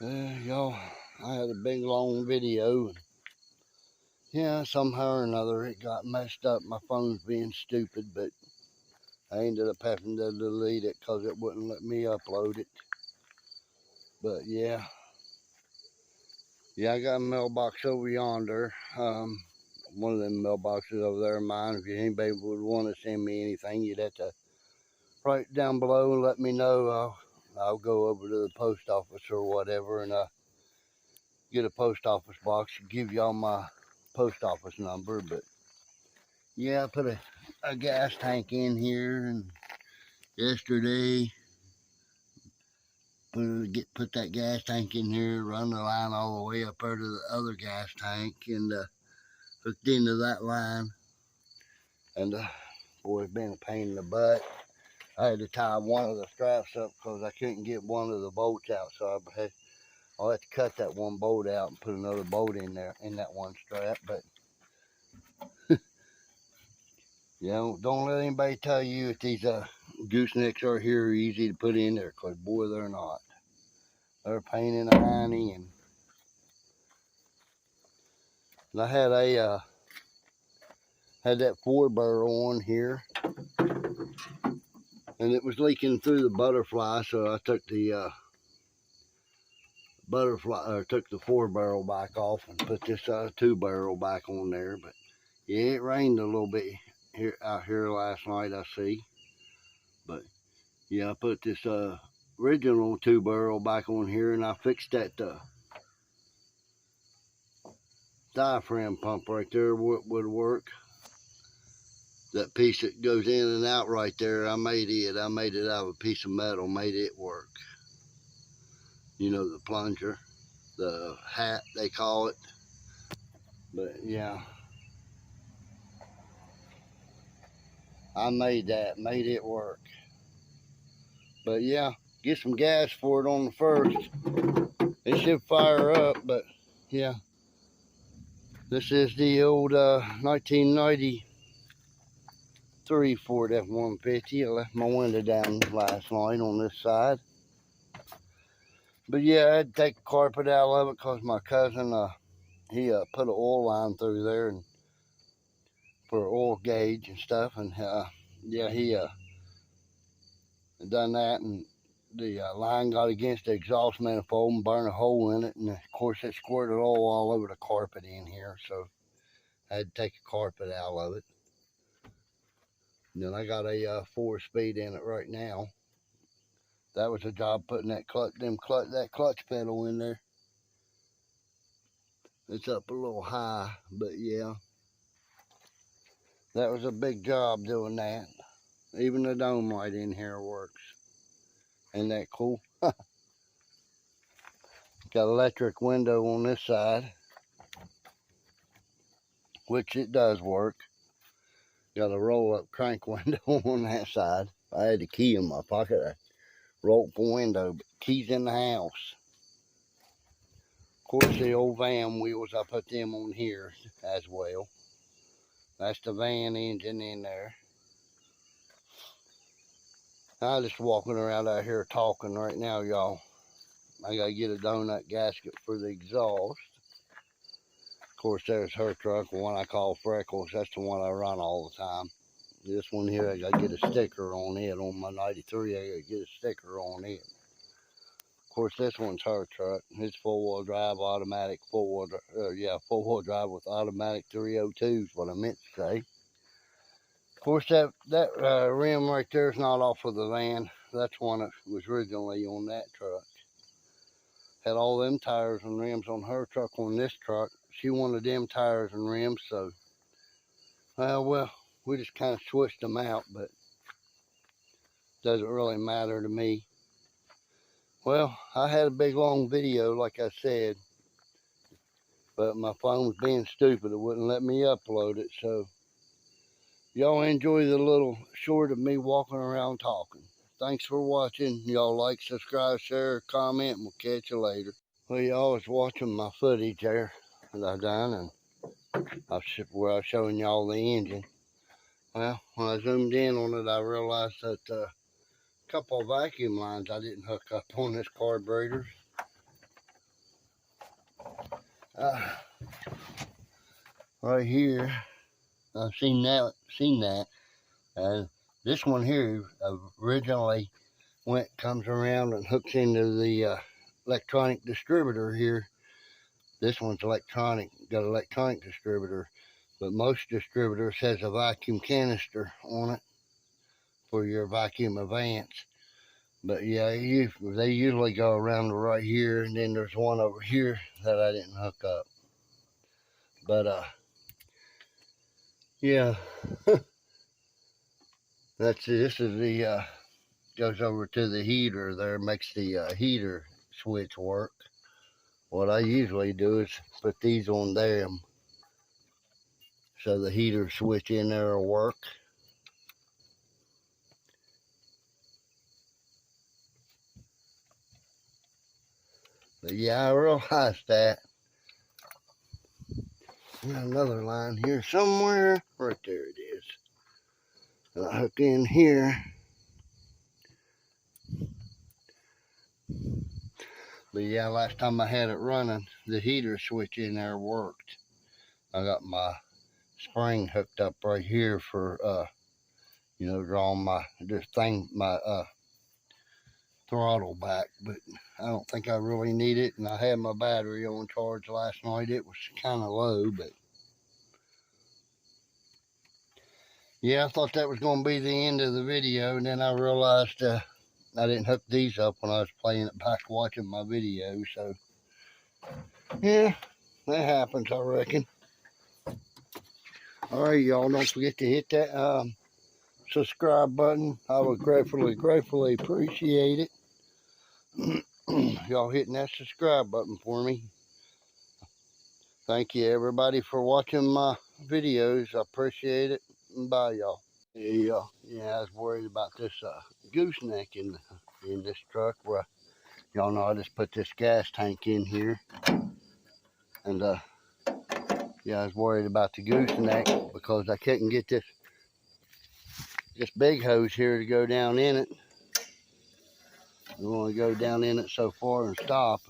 Y'all, I had a big long video. And yeah, somehow or another it got messed up. My phone's being stupid, but I ended up having to delete it because it wouldn't let me upload it. But yeah, I got a mailbox over yonder. One of them mailboxes over there of mine. If anybody would want to send me anything, you'd have to write down below and let me know. I'll go over to the post office or whatever and get a post office box, give y'all my post office number. But yeah, I put a gas tank in here, and yesterday put that gas tank in here, run the line all the way up there to the other gas tank, and hooked into that line. And boy, it's been a pain in the butt. I had to tie one of the straps up because I couldn't get one of the bolts out, so I'll have to cut that one bolt out and put another bolt in there in that one strap. But don't let anybody tell you that these goosenecks are here easy to put in there, because boy, they're not. They're a pain in the hiney. And I had had that 4-barrel on here, and it was leaking through the butterfly, so I took the took the 4-barrel back off and put this 2-barrel back on there. But yeah, it rained a little bit out here last night, I see. But yeah, I put this original 2-barrel back on here, and I fixed that diaphragm pump right there would work. That piece that goes in and out right there, I made it out of a piece of metal, made it work. You know, the plunger, the hat they call it. But yeah, I made it work. But yeah, get some gas for it on the first. It should fire up. But yeah, this is the old 1993 Ford F-150. I left my window down last night on this side. But yeah, I had to take the carpet out of it because my cousin, he put an oil line through there and for oil gauge and stuff. And yeah, he done that, and the line got against the exhaust manifold and burned a hole in it. And of course, it squirted oil all over the carpet in here. So I had to take the carpet out of it. And then I got a 4-speed in it right now. That was a job putting that clutch pedal in there. It's up a little high, but yeah, that was a big job doing that. Even the dome light in here works. Ain't that cool? Got an electric window on this side, which it does work. Got a roll-up crank window on that side. I had the key in my pocket. I rolled the window, but keys in the house. Of course, the old van wheels, I put them on here as well. That's the van engine in there. I'm just walking around out here talking right now, y'all. I gotta get a donut gasket for the exhaust. Of course, there's her truck, the one I call Freckles. That's the one I run all the time. This one here, I gotta get a sticker on it. On my 93, I gotta get a sticker on it. Of course, this one's her truck. It's 4-wheel drive, automatic, four-wheel drive with automatic 302 is what I meant to say. Of course, that rim right there is not off of the van. That's one that was originally on that truck. Had all them tires and rims on her truck on this truck. She wanted them tires and rims, so well, we just kind of switched them out, but doesn't really matter to me. Well, I had a big long video, like I said, but my phone was being stupid. It wouldn't let me upload it, so y'all enjoy the little short of me walking around talking. Thanks for watching. Y'all like, subscribe, share, comment, and we'll catch you later. Well, y'all was watching my footage there that I done, and where I was showing y'all the engine. Well, when I zoomed in on it, I realized that a couple of vacuum lines I didn't hook up on this carburetor. Right here, I've seen that. This one here originally comes around and hooks into the electronic distributor here. This one's electronic, got an electronic distributor, but most distributors has a vacuum canister on it for your vacuum advance. But yeah, they usually go around right here, and then there's one over here that I didn't hook up. But yeah, this is the goes over to the heater there, makes the heater switch work. What I usually do is put these on them so the heater switch in there will work. But yeah, I realized that. Got another line here somewhere. Right there it is. And I hook in here. But yeah, last time I had it running, the heater switch in there worked. I got my spring hooked up right here for drawing my throttle back, but I don't think I really need it. And I had my battery on charge last night. It was kind of low, but yeah, I thought that was going to be the end of the video, and then I realized I didn't hook these up when I was playing it back watching my video. So yeah, that happens, I reckon. All right, y'all, don't forget to hit that subscribe button. I would gratefully appreciate it. Y'all hitting that subscribe button for me. Thank you, everybody, for watching my videos. I appreciate it. Bye, y'all. Yeah, I was worried about this gooseneck in this truck. Where y'all know I just put this gas tank in here, and yeah, I was worried about the gooseneck because I couldn't get this big hose here to go down in it. We want to go down in it so far and stop.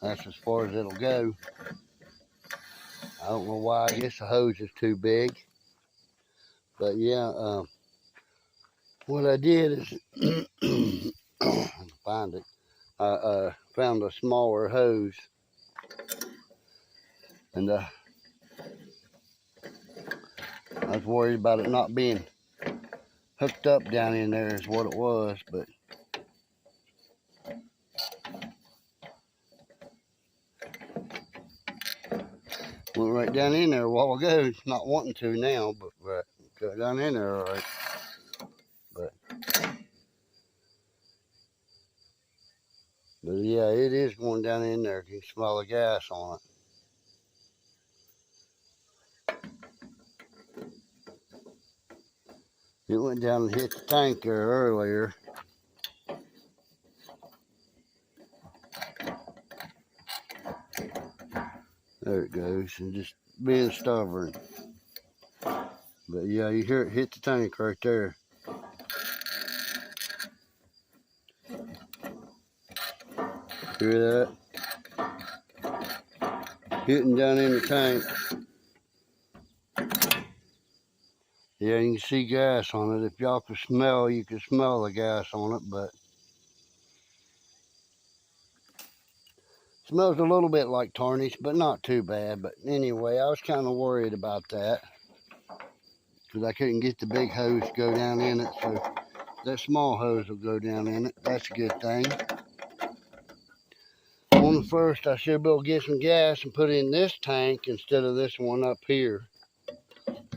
That's as far as it'll go. I don't know why. I guess the hose is too big. But yeah, what I did is find it. I found a smaller hose, and I was worried about it not being hooked up down in there is what it was, but went right down in there a while ago. Not wanting to now, but got down in there all right. But yeah, it is going down in there. You can smell the gas on it. It went down and hit the tank there earlier. There it goes, and just being stubborn. But yeah, you hear it hit the tank right there. Hear that? Hitting down in the tank. Yeah, you can see gas on it. If y'all can smell, you can smell the gas on it, but smells a little bit like tarnish, but not too bad. But anyway, I was kind of worried about that because I couldn't get the big hose to go down in it, so that small hose will go down in it. That's a good thing. On the first, I should be able to get some gas and put it in this tank instead of this one up here.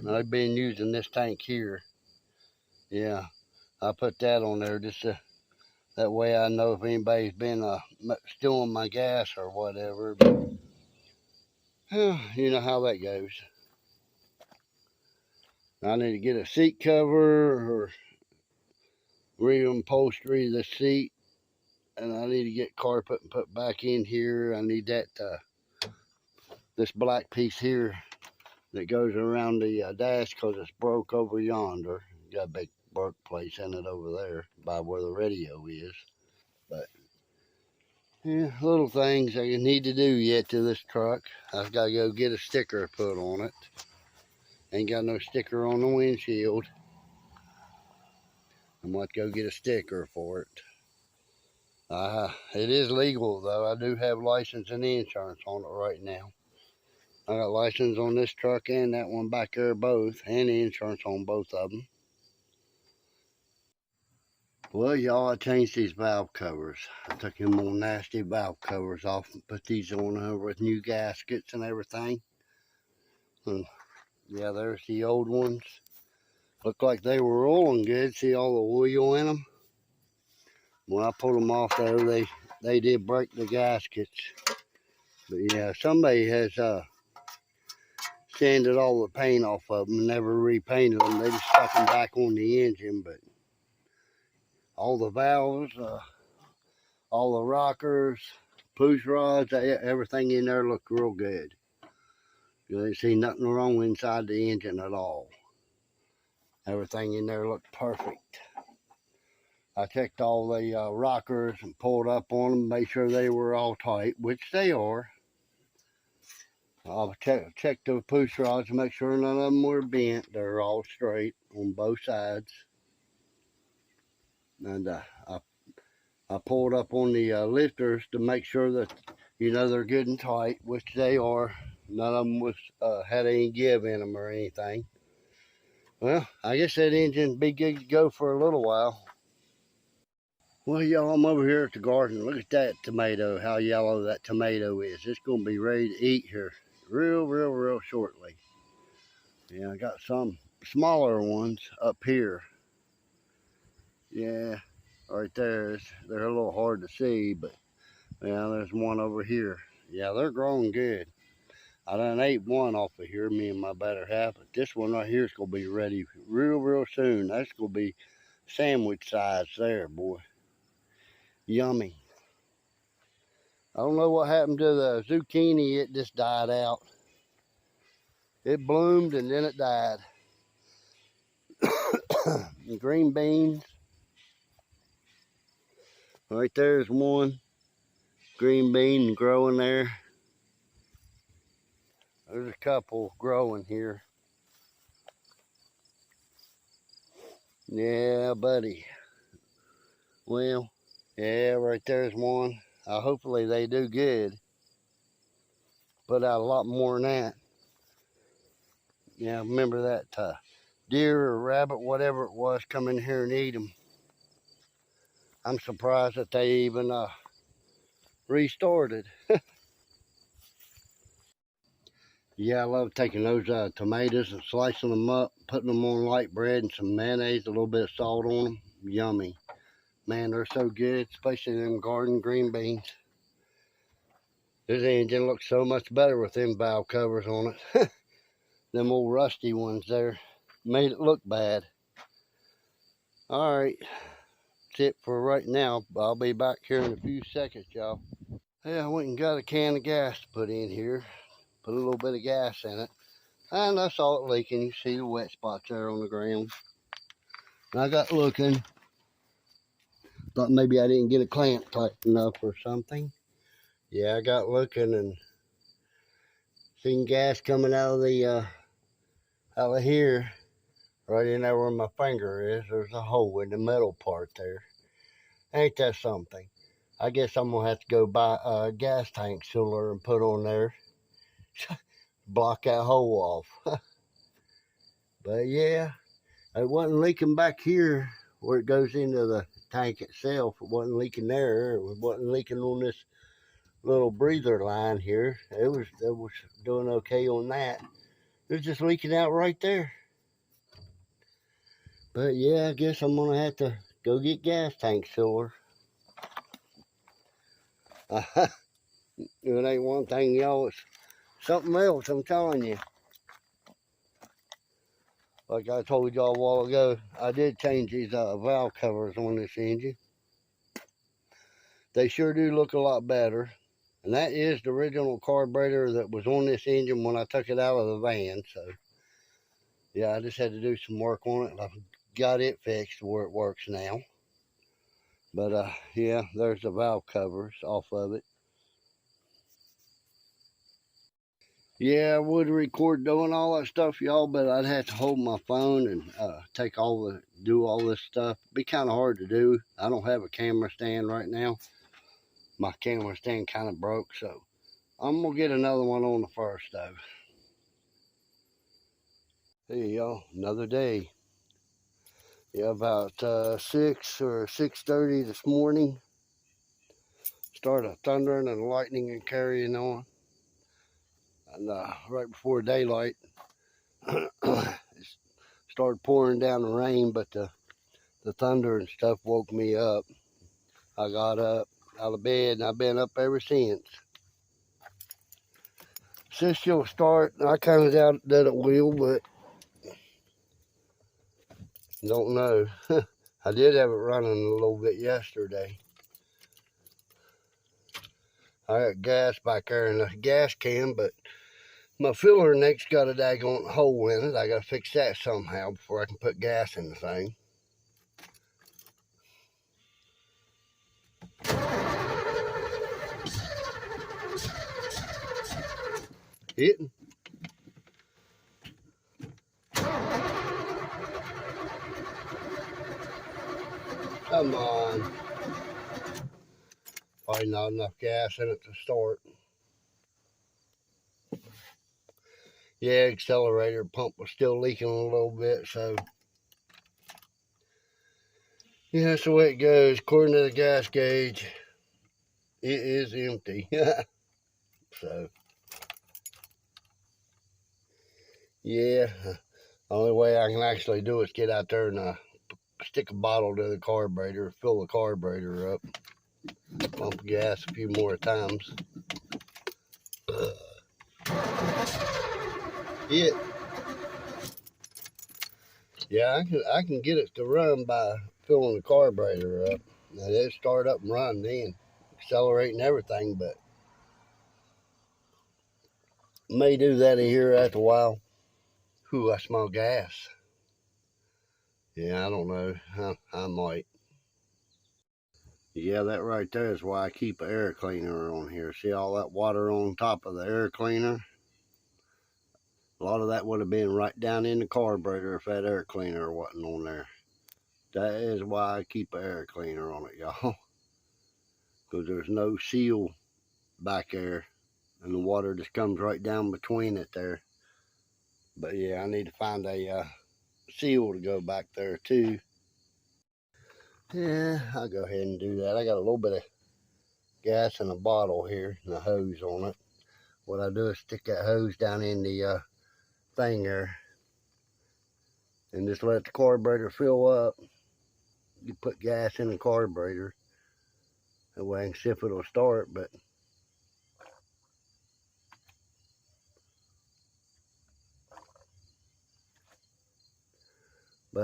I've been using this tank here. Yeah, I put that on there just that way I know if anybody's been stealing my gas or whatever. But, you know how that goes. I need to get a seat cover or reupholstery the seat, and I need to get carpet and put back in here. I need that this black piece here that goes around the dash because it's broke over yonder. Got a big broke place in it over there by where the radio is. But Yeah, little things I need to do yet to this truck. I've got to go get a sticker put on it. Ain't got no sticker on the windshield. I'm going to go get a sticker for it. It is legal though. I do have license and insurance on it right now. I got license on this truck and that one back there both, and insurance on both of them. Well, y'all, I changed these valve covers. I took them old nasty valve covers off and put these on with new gaskets and everything. And yeah, there's the old ones. Look like they were rolling good. See all the oil in them? When I pulled them off though, they did break the gaskets. But yeah, somebody has sanded all the paint off of them and never repainted them. They just stuck them back on the engine. But all the valves, all the rockers, push rods, everything in there looked real good. You didn't see nothing wrong inside the engine at all. Everything in there looked perfect. I checked all the rockers and pulled up on them, made sure they were all tight, which they are. I'll check the push rods to make sure none of them were bent. They're all straight on both sides. And I pulled up on the lifters to make sure that, you know, they're good and tight, which they are. None of them was had any give in them or anything. Well, I guess that engine be good to go for a little while. Well, y'all, I'm over here at the garden. Look at that tomato, how yellow that tomato is. It's going to be ready to eat here real shortly. Yeah, I got some smaller ones up here. Yeah, right there. They're a little hard to see, but yeah, there's one over here. Yeah, they're growing good. I done ate one off of here, me and my better half, but this one right here is going to be ready real soon. That's going to be sandwich size there, boy. Yummy. I don't know what happened to the zucchini. It just died out. It bloomed and then it died. Green beans. Right there's one green bean growing there. There's a couple growing here. Yeah, buddy. Well, yeah, right there's one. Hopefully they do good. Put out a lot more than that. Yeah, remember that deer or rabbit, whatever it was, come in here and eat them. I'm surprised that they even restored it. Yeah, I love taking those tomatoes and slicing them up, putting them on light bread and some mayonnaise, a little bit of salt on them. Yummy. Man, they're so good, especially them garden green beans. This engine looks so much better with them valve covers on it. Them old rusty ones there made it look bad. All right, that's it for right now. I'll be back here in a few seconds, y'all. Yeah, I went and got a can of gas to put in here. Put a little bit of gas in it. And I saw it leaking. You see the wet spots there on the ground. And I got looking. Thought maybe I didn't get a clamp tight enough or something. Yeah, I got looking and seen gas coming out of the out of here. Right in there where my finger is, there's a hole in the metal part there. Ain't that something? I guess I'm gonna have to go buy a gas tank sealer and put on there. Block that hole off. But yeah, it wasn't leaking back here where it goes into the tank itself. It wasn't leaking there. It wasn't leaking on this little breather line here. It was doing okay on that. It was just leaking out right there. But yeah, I guess I'm gonna have to go get gas tank sealer. It ain't one thing, y'all. It's something else, I'm telling you. Like I told y'all a while ago, I did change these valve covers on this engine. They sure do look a lot better. And that is the original carburetor that was on this engine when I took it out of the van. So, yeah, I just had to do some work on it. And I've got it fixed where it works now. But yeah, there's the valve covers off of it. Yeah, I would record doing all that stuff, y'all, but I'd have to hold my phone and do all this stuff. It'd be kind of hard to do. I don't have a camera stand right now. My camera stand kind of broke, so I'm gonna get another one on the first though. Hey y'all, another day. Yeah, about 6 or 6:30 this morning. Started thundering and lightning and carrying on. And right before daylight, it started pouring down the rain, but the thunder and stuff woke me up. I got up out of bed and I've been up ever since. Says she'll start. I kind of doubt that it will, but don't know. I did have it running a little bit yesterday. I got gas back there in the gas can, but my filler neck's got a daggone hole in it. I gotta fix that somehow before I can put gas in the thing. Hitting. Come on. Probably not enough gas in it to start. Yeah, accelerator pump was still leaking a little bit, so yeah, that's the way it goes. According to the gas gauge, it is empty. So yeah, the only way I can actually do it is get out there and stick a bottle to the carburetor, fill the carburetor up, pump gas a few more times. Yeah, I can get it to run by filling the carburetor up. Now it'll start up and run then, accelerating everything, but may do that here after a while. Whew, I smell gas. Yeah, I don't know. I might. Yeah, that right there is why I keep an air cleaner on here. See all that water on top of the air cleaner? A lot of that would have been right down in the carburetor if that air cleaner wasn't on there. That is why I keep an air cleaner on it, y'all. Because there's no seal back there. And the water just comes right down between it there. But yeah, I need to find a seal to go back there too. Yeah, I'll go ahead and do that. I got a little bit of gas in a bottle here and a hose on it. What I do is stick that hose down in the thing there and just let the carburetor fill up. You put gas in the carburetor. That way I can see if it'll start, but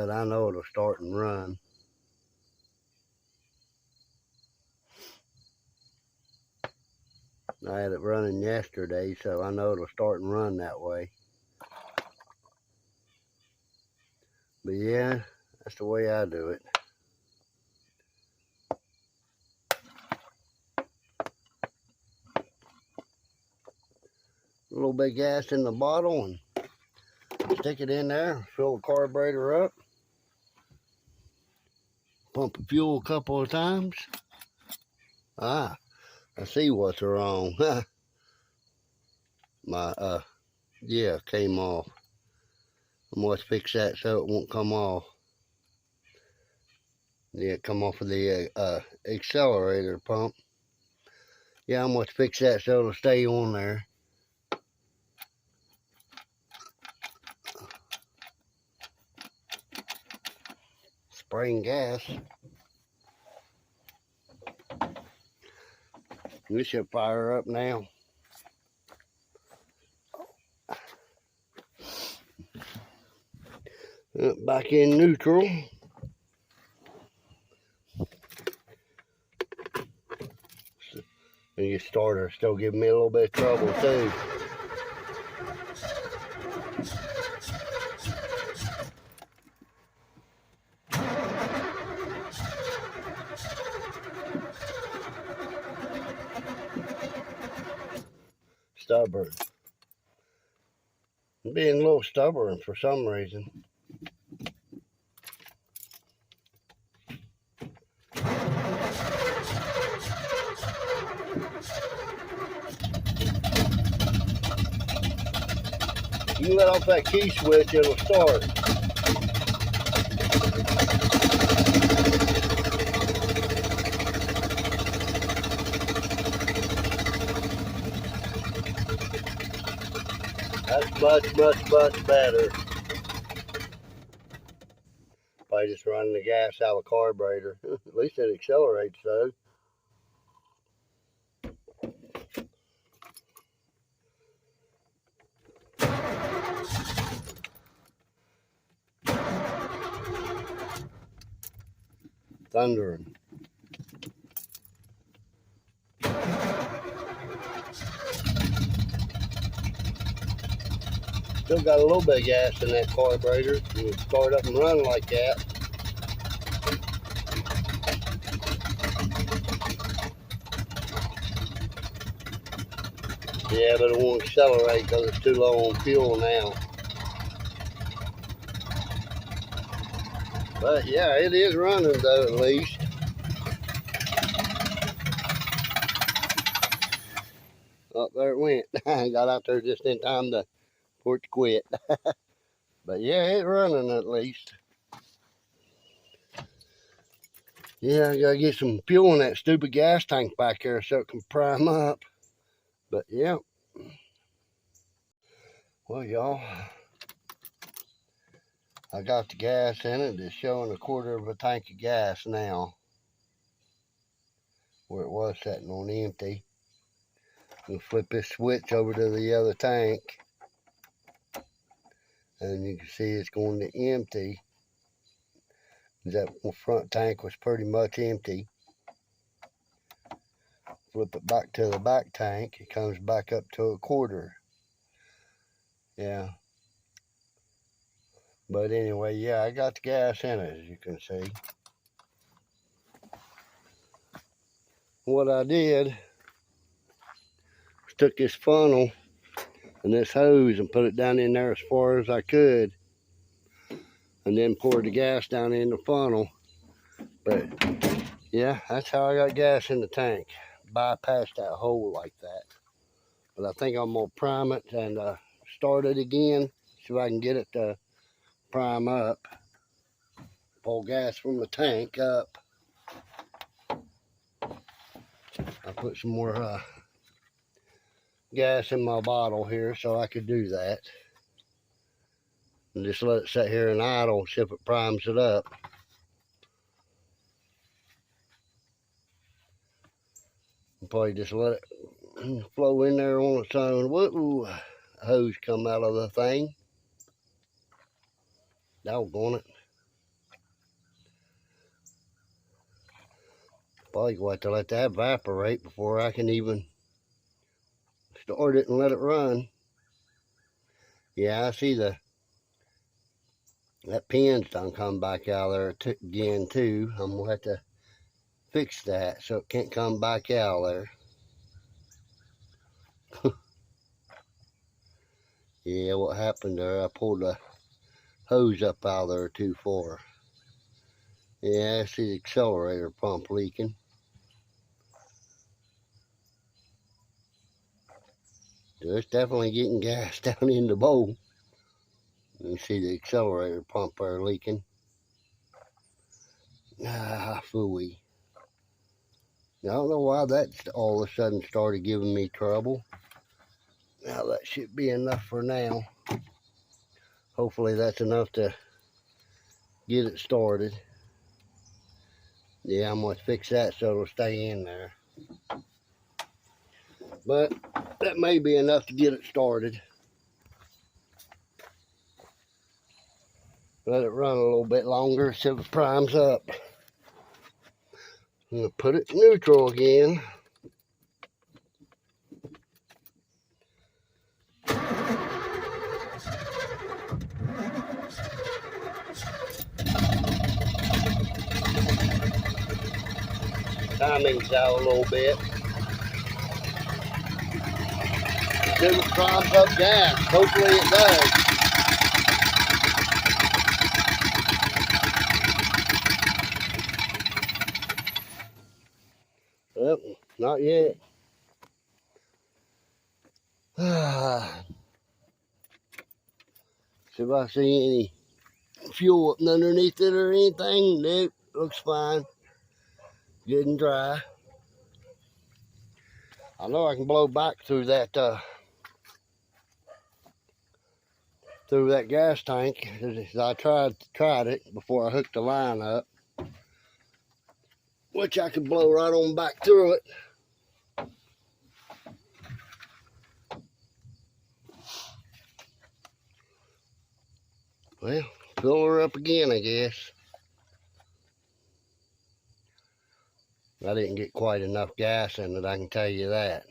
I know it'll start and run. I had it running yesterday, so I know it'll start and run that way. But yeah, that's the way I do it. A little bit of gas in the bottle and stick it in there, fill the carburetor up, pump the fuel a couple of times. I see what's wrong. My yeah, came off. I'm going to fix that so it won't come off. Yeah, come off of the accelerator pump. Yeah, I'm going to fix that so it'll stay on there. Spraying gas. This should fire up now. Back in neutral. And your starter still giving me a little bit of trouble too. stubborn. I'm being a little stubborn for some reason. You let off that key switch, it'll start. That's much better. Probably just running the gas out of the carburetor. At least it accelerates though. Thundering. Still got a little bit of gas in that carburetor. You can start up and run like that. Yeah, but it won't accelerate because it's too low on fuel now. But yeah, it is running though, at least. Oh, there it went. I got out there just in time for it to quit. But yeah, it's running at least. Yeah, I gotta get some fuel in that stupid gas tank back there so it can prime up. But yeah. Well, y'all, I got the gas in it. It's showing a quarter of a tank of gas now, where it was sitting on empty. We'll flip this switch over to the other tank, and you can see it's going to empty. That front tank was pretty much empty. Flip it back to the back tank, it comes back up to a quarter. Yeah. But anyway, yeah, I got the gas in it, as you can see. What I did was took this funnel and this hose and put it down in there as far as I could, and then poured the gas down in the funnel. But yeah, that's how I got gas in the tank. Bypass that hole like that. But I think I'm gonna prime it and start it again, see if I can get it to prime up. Pull gas from the tank up. I put some more gas in my bottle here so I could do that. And just let it sit here and idle, see if it primes it up. Probably just let it flow in there on its own. Whoa, hose come out of the thing. Doggone it. Probably going to let that evaporate before I can even start it and let it run. Yeah, I see that pin's done come back out of there again too. I'm going to have to fix that so it can't come back out there. Yeah, what happened there, I pulled the hose up out of there too far. Yeah, I see the accelerator pump leaking. So it's definitely getting gas down in the bowl. You see the accelerator pump there leaking. Ah, phooey. I don't know why that all of a sudden started giving me trouble. Now that should be enough for now. Hopefully that's enough to get it started. Yeah, I'm going to fix that so it'll stay in there. But that may be enough to get it started. Let it run a little bit longer so it primes up. I'm going to put it neutral again. Timing's out a little bit. till it primes up gas. Hopefully it does. Well, not yet. See if I see any fuel up underneath it or anything. Nope, looks fine. Good and dry. I know I can blow back through that gas tank. I tried it before I hooked the line up, which I could blow right on back through it. Well, fill her up again, I guess. I didn't get quite enough gas in it, I can tell you that.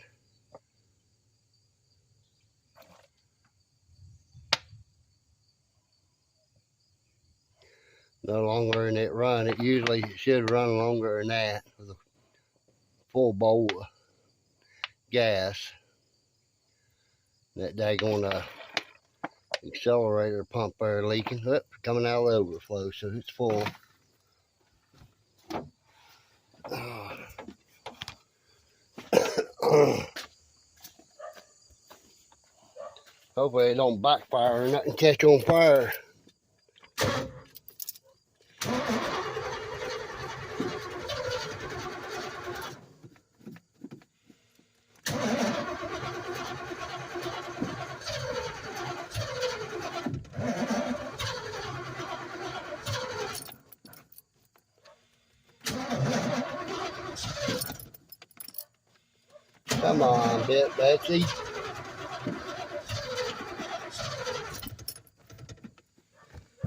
No longer in it run. It usually should run longer than that with a full bowl of gas. That daggone accelerator pump there leaking. Oh, coming out of the overflow, so it's full. Hopefully it don't backfire or nothing catch on fire. Come on, Betsy.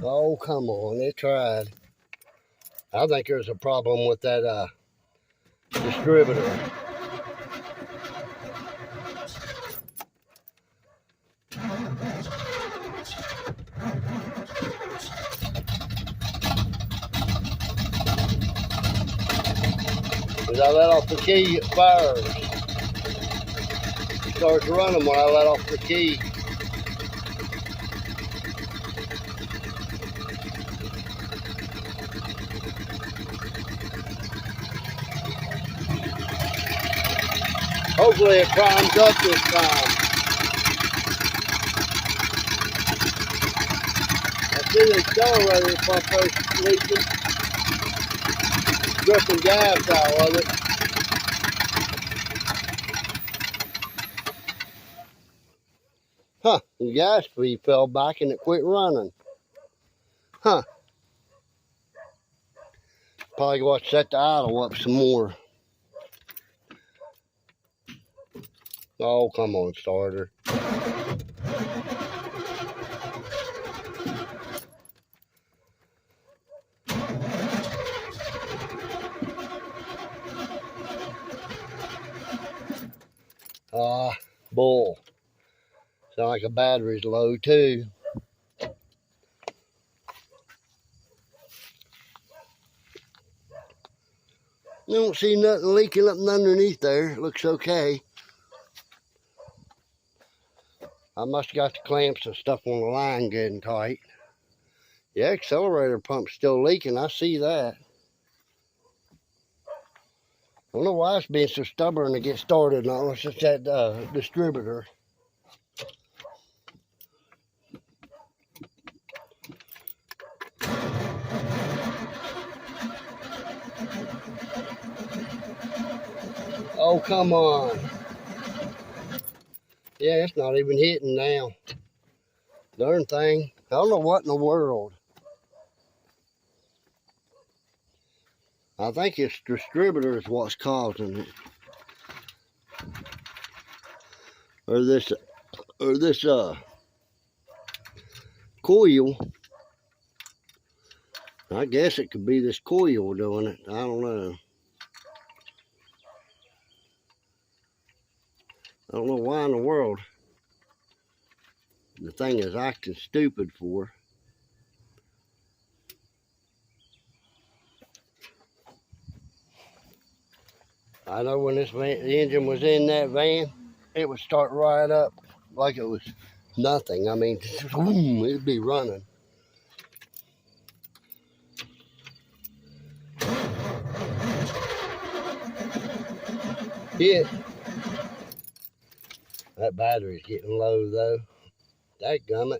Oh, come on, it tried. I think there's a problem with that distributor. As I let off the key, it fires. It starts running when I let off the key. Hopefully it primes up this time. I see the accelerator pump there leaking, dripping gas out of it. Huh, the gas feed fell back and it quit running. Huh. Probably going to set the idle up some more. Oh, come on, starter. Bull. Sound like a battery's low too. I don't see nothing leaking up underneath there. It looks okay. I must have got the clamps and stuff on the line good and tight. Yeah, accelerator pump's still leaking. I see that. I don't know why it's being so stubborn to get started now. It's just that distributor. Oh, come on. Yeah, it's not even hitting now. Darn thing. I don't know what in the world. I think this distributor is what's causing it. Or this coil. I guess it could be this coil doing it. I don't know. I don't know why in the world the thing is acting stupid for. I know when the engine was in that van, it would start right up like it was nothing. I mean, boom, it'd be running. Yeah. That battery's getting low though. Dadgummit.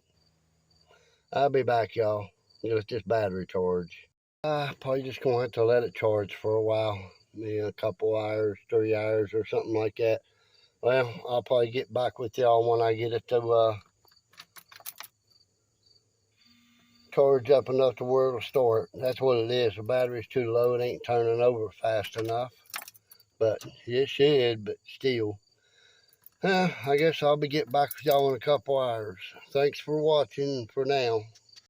I'll be back, y'all. Let this battery charge. Probably just gonna have to let it charge for a while. Maybe a couple hours, 3 hours or something like that. Well, I'll probably get back with y'all when I get it to charge up enough to where it'll start. That's what it is. The battery's too low. It ain't turning over fast enough. But it should, but still. I guess I'll be getting back with y'all in a couple hours. Thanks for watching for now.